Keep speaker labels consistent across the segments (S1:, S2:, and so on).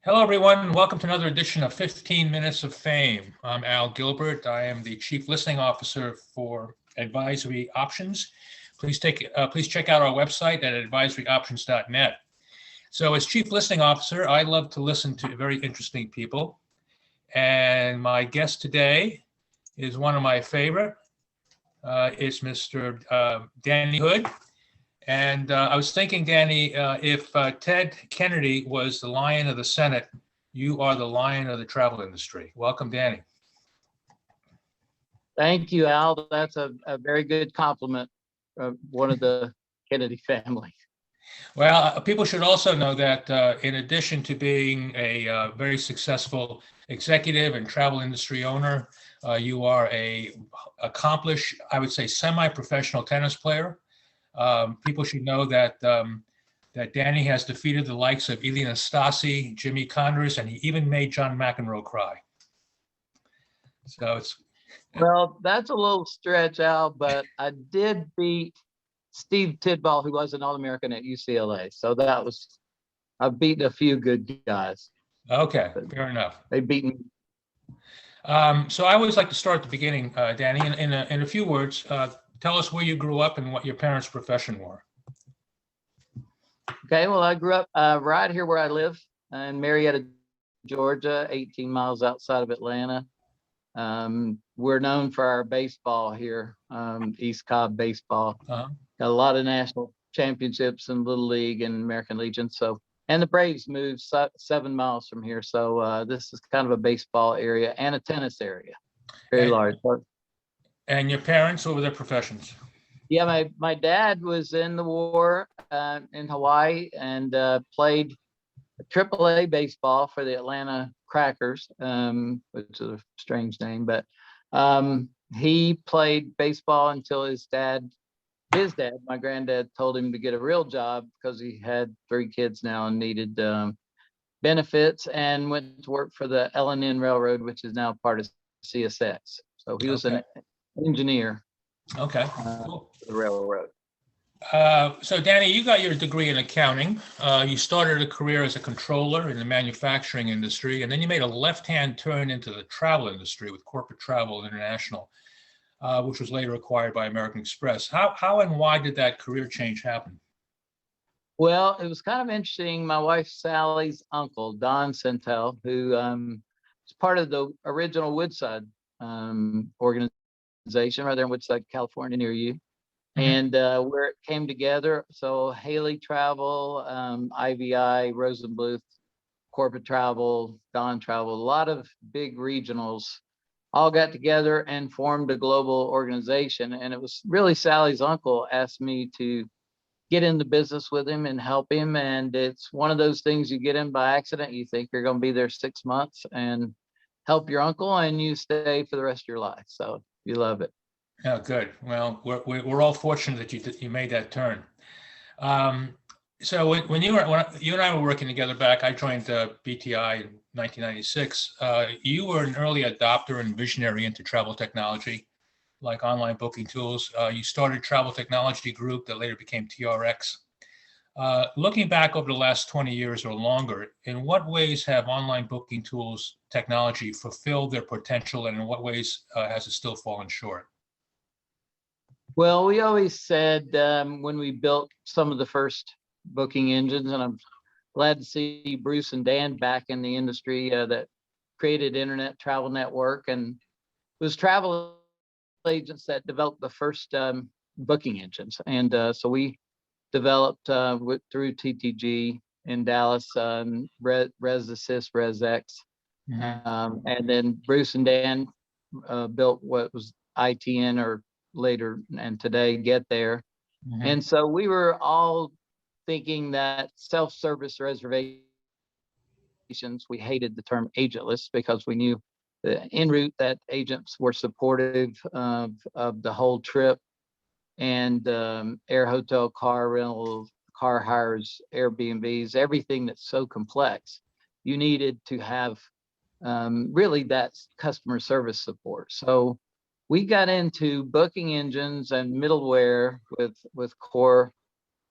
S1: Hello, everyone. Welcome to another edition of 15 Minutes of Fame. I'm Al Gilbert. I am the Chief Listening Officer for Advisory Options. Please check out our website at advisoryoptions.net. So as Chief Listening Officer, I love to listen to very interesting people. And my guest today is one of my favorite. It's Mr. Danny Hood. And I was thinking, Danny, if Ted Kennedy was the lion of the Senate, you are the lion of the travel industry. Welcome, Danny.
S2: Thank you, Al. That's a very good compliment of one of the Kennedy family.
S1: Well, people should also know that in addition to being a very successful executive and travel industry owner, you are a accomplished, I would say, semi-professional tennis player. People should know that that Danny has defeated the likes of Ilie Nastase, Jimmy Connors, and he even made John McEnroe cry. So it's
S2: Well, that's a little stretch, Al, but I did beat Steve Tidball, who was an All-American at UCLA. So I've beaten a few good guys.
S1: okay. Fair enough.
S2: They've beaten.
S1: So I always like to start at the beginning, Danny. In a few words, tell us where you grew up and what your parents' profession were.
S2: Okay, well, I grew up right here where I live in Marietta, Georgia, 18 miles outside of Atlanta. We're known for our baseball here, East Cobb baseball.
S1: Uh-huh.
S2: Got a lot of national championships in Little League and American Legion. So, and the Braves moved 7 miles from here. So this is kind of a baseball area and a tennis area, very large.
S1: And your parents, what were their professions?
S2: Yeah, my dad was in the war in Hawaii and played AAA baseball for the Atlanta Crackers, which is a strange name, but he played baseball until his dad, my granddad, told him to get a real job because he had 3 kids now and needed benefits, and went to work for the L&N Railroad, which is now part of CSX. So he was an engineer.
S1: Okay, cool.
S2: For the railroad.
S1: So Danny, you got your degree in accounting. You started a career as a controller in the manufacturing industry, and then you made a left-hand turn into the travel industry with Corporate Travel International, which was later acquired by American Express. How and why did that career change happen?
S2: Well, it was kind of interesting. My wife Sally's uncle, Don Centel, who was part of the original Woodside organization right there in Woodside, California, near you. And where it came together, so Haley Travel, IVI, Rosenbluth, Corporate Travel, Don Travel, a lot of big regionals all got together and formed a global organization. And it was really Sally's uncle asked me to get in the business with him and help him. And it's one of those things you get in by accident. You think you're going to be there 6 months and help your uncle, and you stay for the rest of your life. So you love it.
S1: Oh, good. Well, we're all fortunate that you made that turn. So when you and I were working together back, I joined BTI in 1996. You were an early adopter and visionary into travel technology, like online booking tools. You started Travel Technology Group that later became TRX. Looking back over the last 20 years or longer, in what ways have online booking tools technology fulfilled their potential, and in what ways has it still fallen short?
S2: Well, we always said when we built some of the first booking engines, and I'm glad to see Bruce and Dan back in the industry that created Internet Travel Network, and it was travel agents that developed the first booking engines. And so we developed through TTG in Dallas, Res Assist, Res X. And then Bruce and Dan built what was ITN, or later and today Get There. And so we were all thinking that self-service reservations, we hated the term agentless because we knew en route that agents were supportive of the whole trip, and air, hotel, car rental, car hires, Airbnbs, everything that's so complex, you needed to have really that customer service support. So we got into booking engines and middleware with Core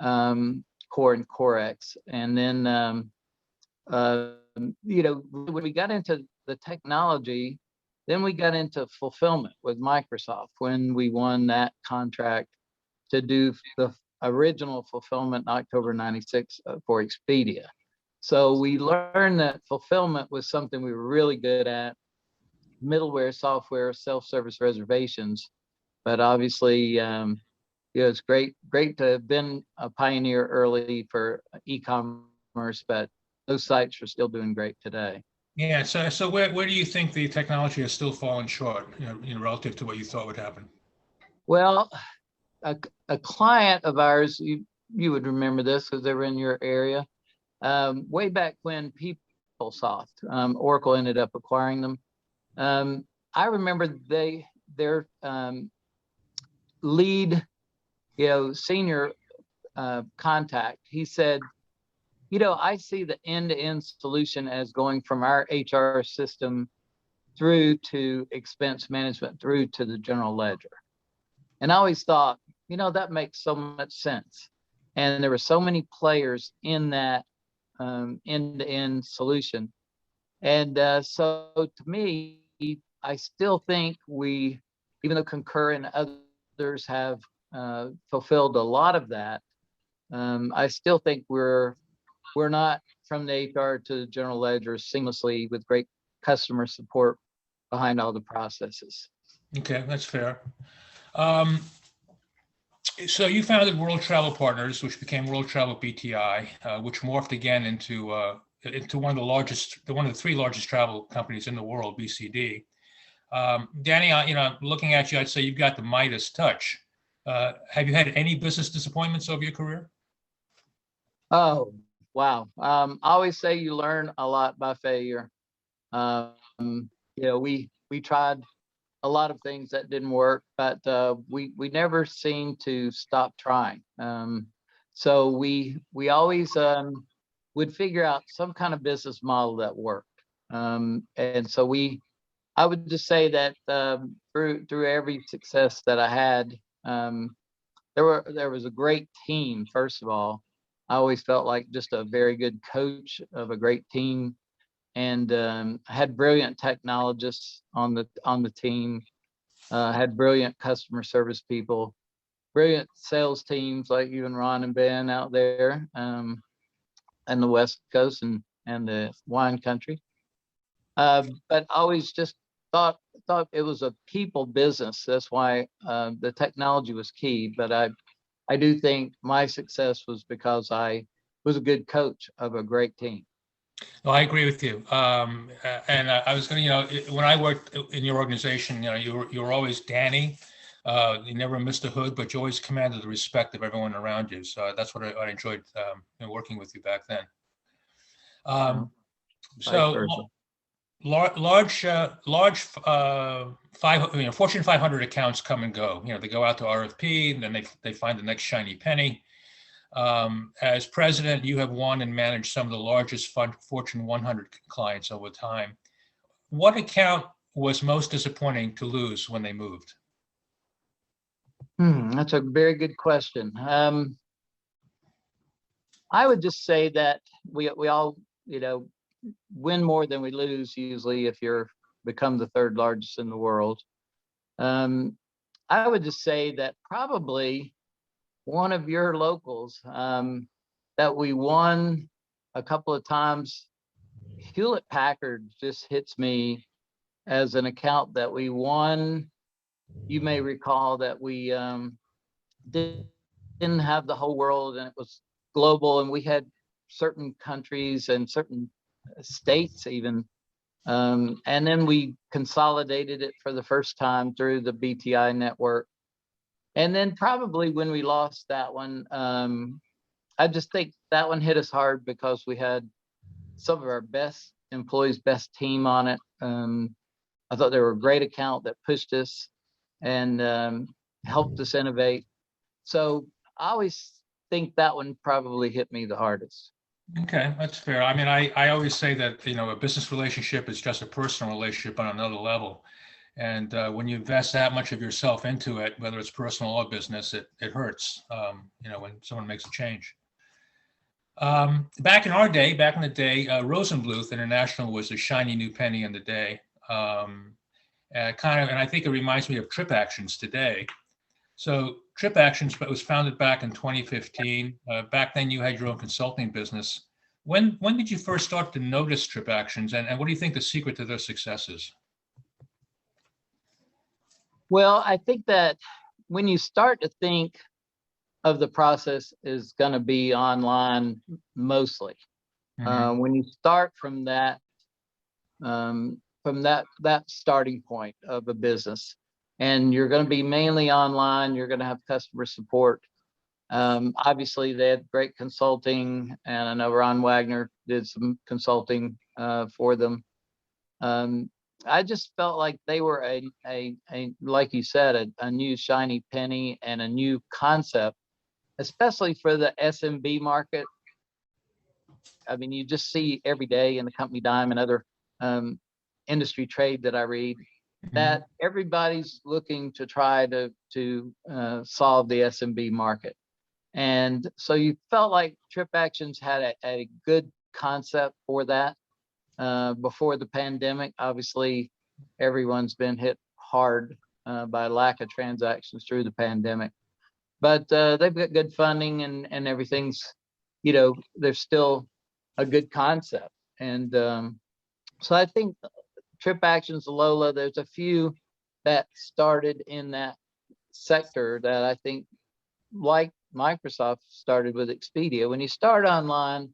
S2: and CoreX, and then when we got into the technology, then we got into fulfillment with Microsoft when we won that contract to do the original fulfillment in October 96 for Expedia. So we learned that fulfillment was something we were really good at, middleware, software, self-service reservations. But obviously, it's great to have been a pioneer early for e-commerce, but those sites are still doing great today.
S1: Yeah. So where do you think the technology has still fallen short, relative to what you thought would happen?
S2: Well, a client of ours, you would remember this because they were in your area, way back when PeopleSoft, Oracle ended up acquiring them. I remember their lead, senior contact, he said, I see the end-to-end solution as going from our HR system through to expense management, through to the general ledger. And I always thought, that makes so much sense. And there were so many players in that end-to-end solution. And so to me, I still think even though Concur and others have fulfilled a lot of that, I still think we're not from the HR to the general ledger seamlessly with great customer support behind all the processes.
S1: Okay, that's fair. So you founded World Travel Partners, which became World Travel BTI, which morphed again into one of the three largest travel companies in the world, BCD. Danny, looking at you, I'd say you've got the Midas touch. Have you had any business disappointments over your career?
S2: Oh, wow. I always say you learn a lot by failure. We tried a lot of things that didn't work, but we never seemed to stop trying. So we always would figure out some kind of business model that worked. And so I would just say that through every success that I had, there was a great team. First of all, I always felt like just a very good coach of a great team, and had brilliant technologists on the team. Had brilliant customer service people, brilliant sales teams like you and Ron and Ben out there, and the West Coast and the wine country. But I always just thought it was a people business. That's why the technology was key. But I do think my success was because I was a good coach of a great team.
S1: No, I agree with you. And I was going to, when I worked in your organization, you were always Danny. You never missed a hood, but you always commanded the respect of everyone around you. So that's what I enjoyed working with you back then. So large Fortune 500 accounts come and go. They go out to RFP, and then they find the next shiny penny. As president, you have won and managed some of the largest Fortune 100 clients over time. What account was most disappointing to lose when they moved?
S2: That's a very good question. I would just say that we all, win more than we lose usually if you're become the third largest in the world. I would just say that probably one of your locals that we won a couple of times, Hewlett Packard just hits me as an account that we won. You may recall that we didn't have the whole world, and it was global, and we had certain countries and certain states even. And then we consolidated it for the first time through the BTI network. And then probably when we lost that one, I just think that one hit us hard because we had some of our best employees, best team on it. I thought they were a great account that pushed us and helped us innovate. So I always think that one probably hit me the hardest.
S1: Okay, that's fair. I mean, I always say that, a business relationship is just a personal relationship on another level. And when you invest that much of yourself into it, whether it's personal or business, it hurts, when someone makes a change. Back in our day, back in the day, Rosenbluth International was a shiny new penny in the day. And I think it reminds me of Trip Actions today. So Trip Actions was founded back in 2015. Back then, you had your own consulting business. When did you first start to notice Trip Actions, and what do you think the secret to their success is?
S2: Well, I think that when you start to think of the process is going to be online mostly, when you start from that starting point of a business, and you're going to be mainly online, you're going to have customer support. Obviously, they had great consulting, and I know Ron Wagner did some consulting for them. I just felt like they were a like you said, a new shiny penny and a new concept, especially for the SMB market. I mean, you just see every day in the company dime and other industry trade that I read that everybody's looking to try to solve the SMB market. And so you felt like Trip Actions had a good concept for that before the pandemic. Obviously, everyone's been hit hard by lack of transactions through the pandemic, but they've got good funding and everything's, there's still a good concept. And so I think Trip Actions, Lola, there's a few that started in that sector that I think, like Microsoft started with Expedia. When you start online,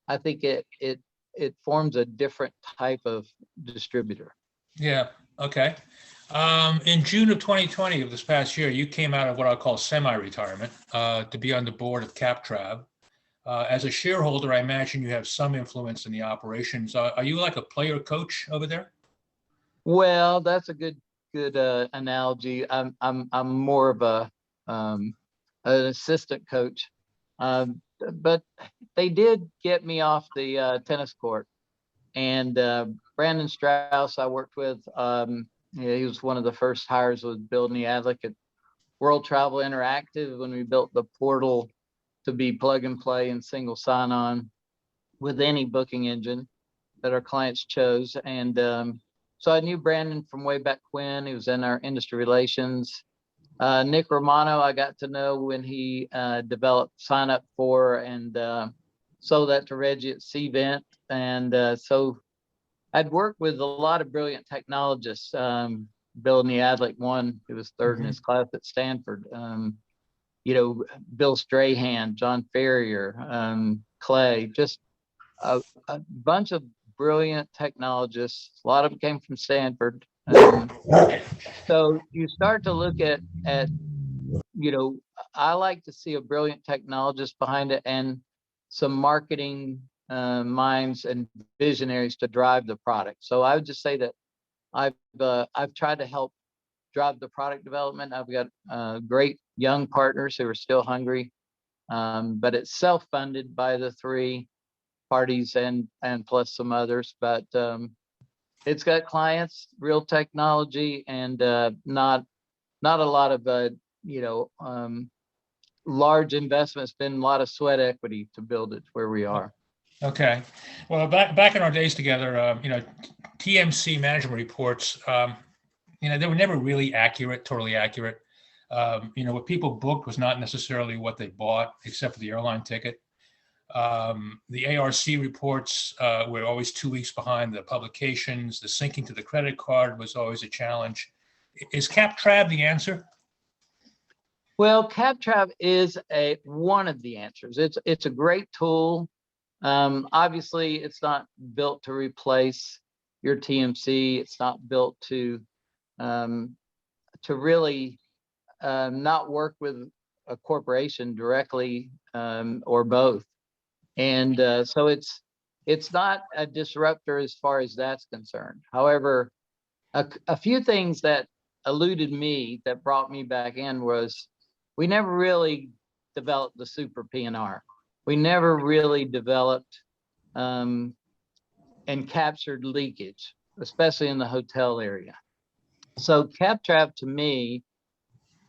S2: I think it forms a different type of distributor.
S1: Yeah. Okay. In June of 2020 of this past year, you came out of what I call semi-retirement to be on the board of CapTrav. As a shareholder, I imagine you have some influence in the operations. Are you like a player coach over there?
S2: Well, that's a good analogy. I'm more of an assistant coach, but they did get me off the tennis court. And Brandon Strauss, I worked with. He was one of the first hires with Bill Niejadlik at World Travel Interactive when we built the portal to be plug and play and single sign on with any booking engine that our clients chose. And so I knew Brandon from way back when. He was in our industry relations. Nick Romano, I got to know when he developed Sign Up For and sold that to Reggie at Cvent. And so I'd worked with a lot of brilliant technologists. Bill Niejadlik, one who was third in his class at Stanford. Bill Strahan, John Ferrier, Clay, just a bunch of brilliant technologists. A lot of them came from Stanford. So you start to look at, I like to see a brilliant technologist behind it and some marketing minds and visionaries to drive the product. So I would just say that I've tried to help drive the product development. I've got great young partners who are still hungry, but it's self-funded by the three parties and plus some others. But it's got clients, real technology, and not a lot of large investments. Been a lot of sweat equity to build it where we are.
S1: Okay. Well, back in our days together, TMC management reports, they were never really accurate, totally accurate. What people booked was not necessarily what they bought, except for the airline ticket. The ARC reports were always 2 weeks behind the publications. The syncing to the credit card was always a challenge. Is CapTrap the answer?
S2: Well, CapTrap is one of the answers. It's a great tool. Obviously, it's not built to replace your TMC. It's not built to really not work with a corporation directly or both. And so it's not a disruptor as far as that's concerned. However, a few things that eluded me that brought me back in was we never really developed the super PNR. We never really developed and captured leakage, especially in the hotel area. So CapTrap, to me,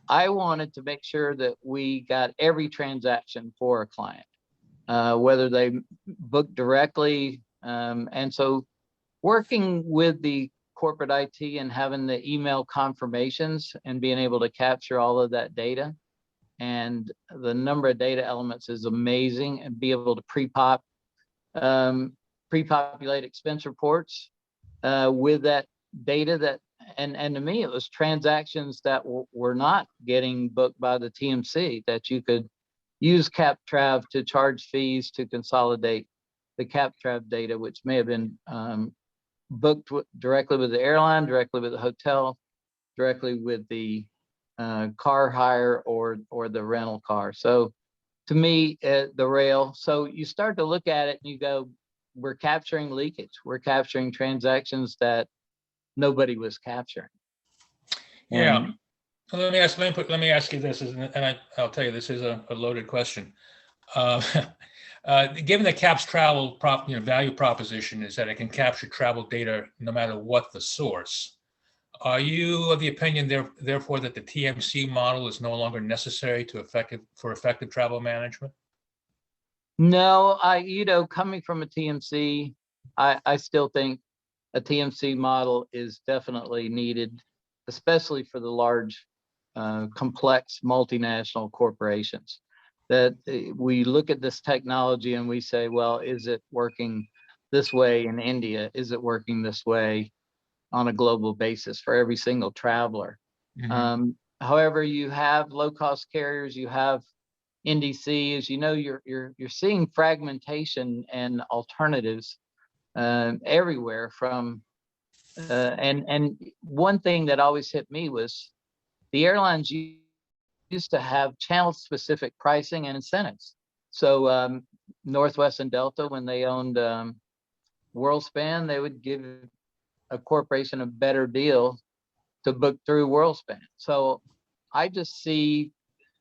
S2: I wanted to make sure that we got every transaction for a client. whether they book directly. And so working with the corporate IT and having the email confirmations and being able to capture all of that data, and the number of data elements is amazing, and be able to pre-populate expense reports with that data that, and to me, it was transactions that were not getting booked by the TMC, that you could use CapTrav to charge fees to consolidate the CapTrav data, which may have been booked directly with the airline, directly with the hotel, directly with the car hire or the rental car. So to me, the rail. So you start to look at it and you go, we're capturing leakage. We're capturing transactions that nobody was capturing.
S1: Yeah. So let me ask you this, and I'll tell you, this is a loaded question. Given the CAP's travel value proposition is that it can capture travel data no matter what the source, are you of the opinion therefore that the TMC model is no longer necessary for effective travel management?
S2: No, coming from a TMC, I still think a TMC model is definitely needed, especially for the large, complex multinational corporations. That we look at this technology and we say, well, is it working this way in India? Is it working this way on a global basis for every single traveler?
S1: Mm-hmm.
S2: However, you have low-cost carriers, you have NDC, as you know, you're seeing fragmentation and alternatives everywhere from, and one thing that always hit me was the airlines used to have channel-specific pricing and incentives. So Northwest and Delta, when they owned WorldSpan, they would give a corporation a better deal to book through WorldSpan. So I just see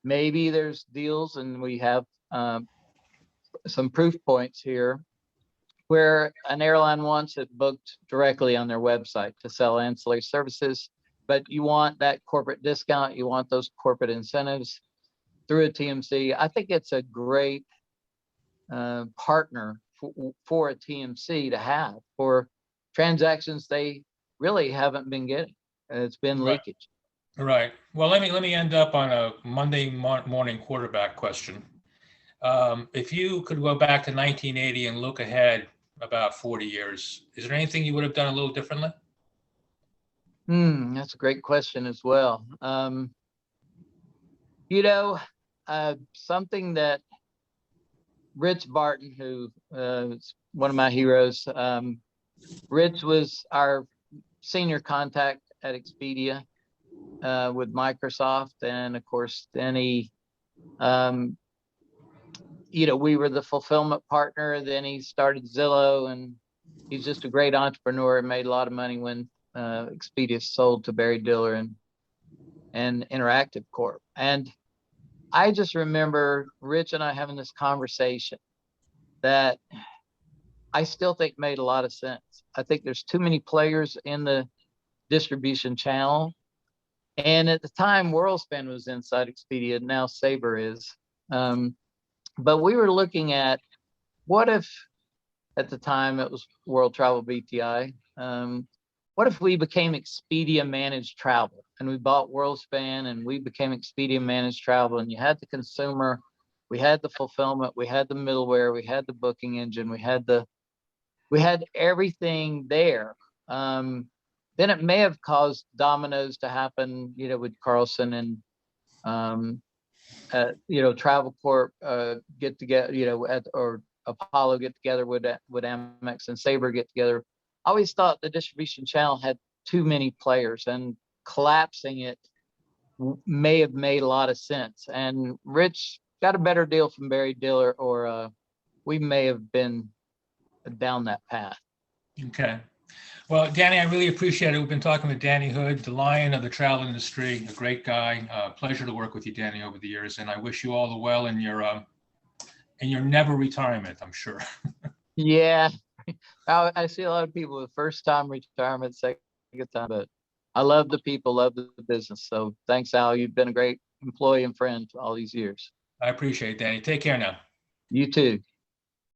S2: maybe there's deals, and we have some proof points here, where an airline wants it booked directly on their website to sell ancillary services, but you want that corporate discount, you want those corporate incentives through a TMC. I think it's a great partner for a TMC to have for transactions they really haven't been getting. It's been leakage.
S1: Right. Well, let me end up on a Monday morning quarterback question. If you could go back to 1980 and look ahead about 40 years, is there anything you would have done a little differently?
S2: That's a great question as well. Something that Rich Barton, who is one of my heroes, Rich was our senior contact at Expedia with Microsoft, and of course, then he, we were the fulfillment partner. Then he started Zillow, and he's just a great entrepreneur and made a lot of money when Expedia sold to Barry Diller and Interactive Corp. And I just remember Rich and I having this conversation that I still think made a lot of sense. I think there's too many players in the distribution channel. And at the time, WorldSpan was inside Expedia, now Sabre is. But we were looking at, what if, at the time it was World Travel BTI, what if we became Expedia Managed Travel, and we bought WorldSpan and we became Expedia Managed Travel, and you had the consumer, we had the fulfillment, we had the middleware, we had the booking engine, we had everything there. Then it may have caused dominoes to happen, with Carlson and Travel Corp get together, or Apollo get together with Amex, and Sabre get together. I always thought the distribution channel had too many players, and collapsing it may have made a lot of sense. And Rich got a better deal from Barry Diller, or we may have been down that path.
S1: Okay. Well, Danny, I really appreciate it. We've been talking with Danny Hood, the lion of the travel industry, a great guy. Pleasure to work with you, Danny, over the years, and I wish you all the well in your never retirement, I'm sure.
S2: Yeah, I see a lot of people with first time retirement, second time, but I love the people, love the business. So thanks, Al. You've been a great employee and friend all these years.
S1: I appreciate it, Danny. Take care now.
S2: You too.